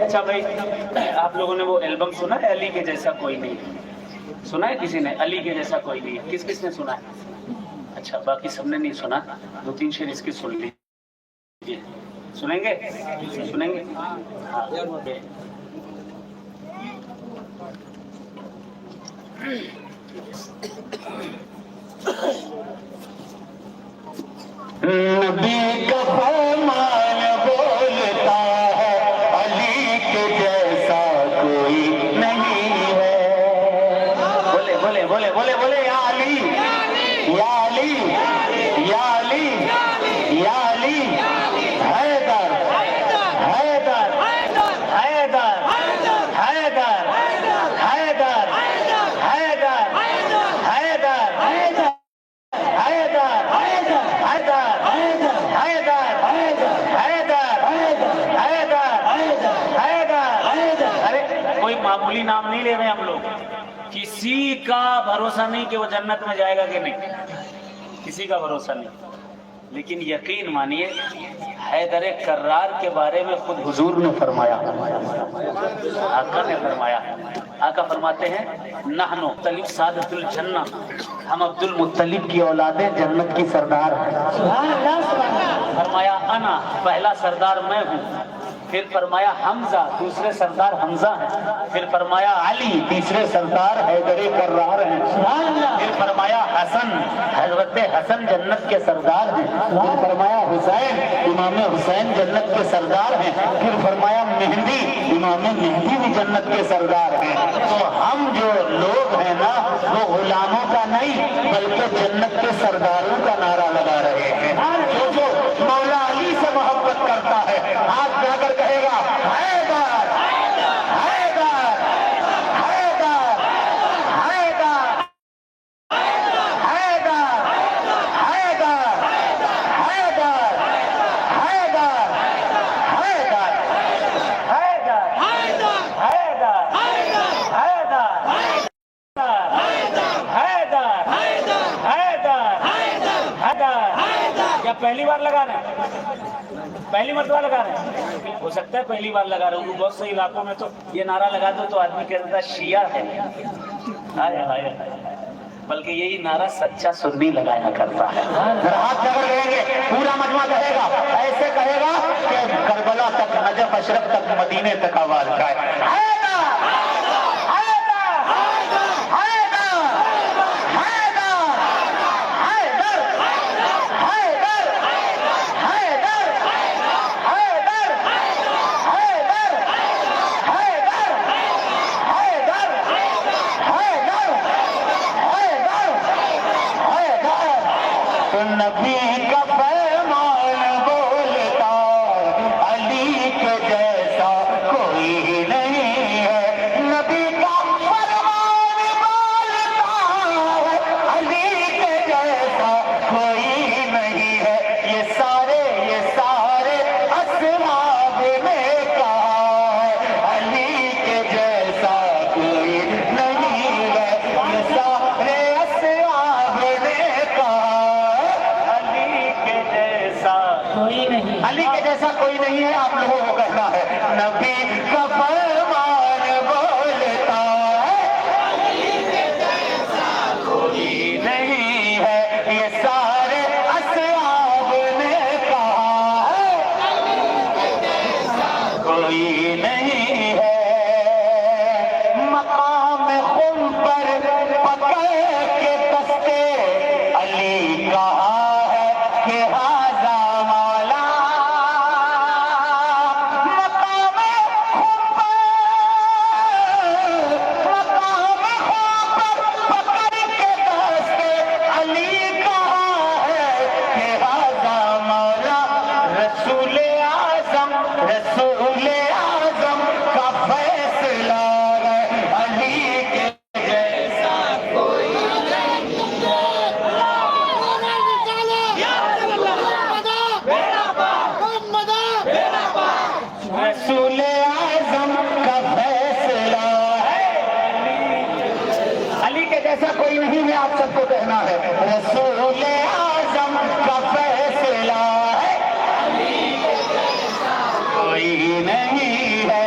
اچھا بھائی آپ لوگوں نے وہ البم سنا ہے علی کے جیسا کوئی نہیں؟ سنا ہے کسی نے علی کے جیسا کوئی نہیں؟ کس کس نے سنا ہے؟ اچھا باقی سب نے نہیں سنا. 2-3 شعر اس کے سن لیجیے. سنیں گے؟ سنیں گے؟ ہاں. نبی کا فرمان بولتا ہے علی کے جیسا کوئی نہیں ہے. بولے بولے بولے بولے بولے یا علی یا علی یا علی یا علی حیدر حیدر حیدر حیدر حیدر حیدر حیدر حیدر ارے کوئی معمولی نام نہیں لے رہے ہم لوگ. کسی کا بھروسہ نہیں کہ وہ جنت میں جائے گا کہ نہیں, کسی کا بھروسہ نہیں. لیکن یقین مانیے حیدر کرار کے بارے میں خود حضور نے فرمایا, آقا نے فرمایا. آقا فرماتے ہیں نحنو طلب سعادت الجنہ, ہم عبد المطلب کی اولادیں جنت کی سردار ہیں. فرمایا انا پہلا سردار میں ہوں. پھر فرمایا حمزہ دوسرے سردار حمزہ ہیں. پھر فرمایا علی تیسرے سردار حیدر کرار ہیں. پھر فرمایا حسن حضرت حسن جنت کے سردار ہیں. پھر فرمایا حسین امام حسین جنت کے سردار ہیں. پھر فرمایا مہندی امام مہندی بھی جنت کے سردار ہیں. تو ہم جو لوگ ہیں نا وہ غلاموں کا نہیں بلکہ جنت کے سرداروں کا نعرہ لگا رہے ہیں. جو مولا علی سے محبت کرتا ہے آج جا کر کہے گا حیدر حیدر حیدر حیدر حیدر حیدر حیدر حیدر حیدر حیدر کیا پہلی بار لگا رہے ہیں؟ پہلی مرتبہ لگا رہے ہیں؟ ہو سکتا ہے پہلی بار لگا رہے ہوں. بہت سے علاقوں میں تو یہ نعرہ لگا دو تو آدمی کہتا ہے شیعہ ہے. بلکہ یہی نعرہ سچا سنی لگایا کرتا ہے. ہاتھ جگڑ لیں گے پورا مجمع کہے گا, ایسے کہے گا کہ کربلا تک نجف اشرف تک مدینے تک آواز جائے. نبی کا فرمان بولتا علی کے جیسا کوئی نہیں ہے. نبی کا فرمان بولتا علی کے جیسا کوئی نہیں ہے. یہ سارے اصحاب نے کہا ہے علی کے جیسا کوئی نہیں ہے. یہ سارے اصحاب نے کہا علی کے جیسا کوئی نہیں ہے. آپ لوگوں کو کہنا ہے نبی کا فرمان بولتا ہے علی کے جیسا کوئی نہیں ہے. یہ سارے اصحاب نے کہا ہے علی کے جیسا کوئی نہیں ہے. مقام خم پر پکڑ کے دستے علی کہا ہے کہ رسول اعظم کا فیصلہ ہے. علی کے جیسا کوئی نہیں ہے. آپ سب کو کہنا ہے رسول اعظم کا فیصلہ ہے. کوئی نہیں ہے.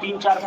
3 4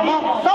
100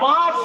5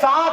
7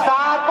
7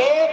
1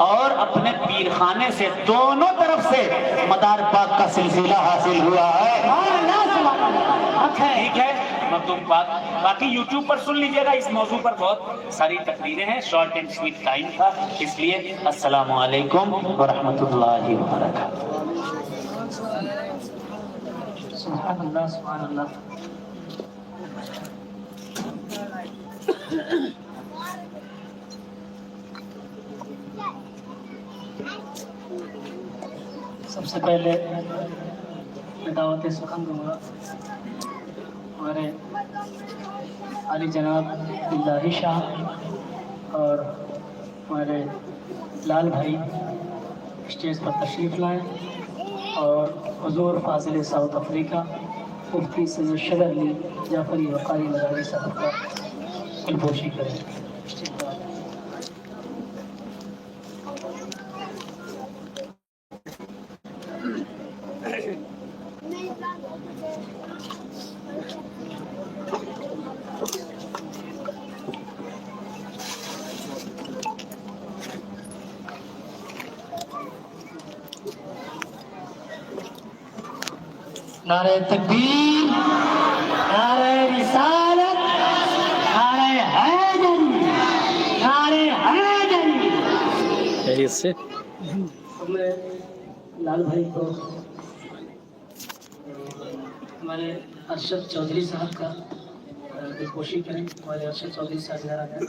اور اپنے پیر خانے سے دونوں طرف سے مدار پاک کا سلسلہ حاصل ہوا ہے. ٹھیک ہے مخدوم پاک. باقی یوٹیوب پر سن لیجیے گا. اس موضوع پر بہت ساری تقریریں ہیں. شارٹ اینڈ سویٹ ٹائم تھا, اس لیے السلام علیکم ورحمۃ اللہ وبرکاتہ. سبحان اللہ سبحان اللہ. سب سے پہلے میں دعوت سخن دوں گا ہمارے علی جناب الہی شاہ اور ہمارے لال بھائی اسٹیج پر تشریف لائیں اور حضور فاضل ساؤتھ افریقہ مفتی سید شرر علی جعفری وقاری مداری صاحب کا دلپوشی کریں. نعرہ تکبیر, نعرہ رسالت, نعرہ حیدری, نعرہ حیدری. سے میں لال بھائی کو ہمارے ارشد چودھری صاحب کا دلپوشی کریں. ہمارے ارشد چودھری صاحب ادھر آ جائیں.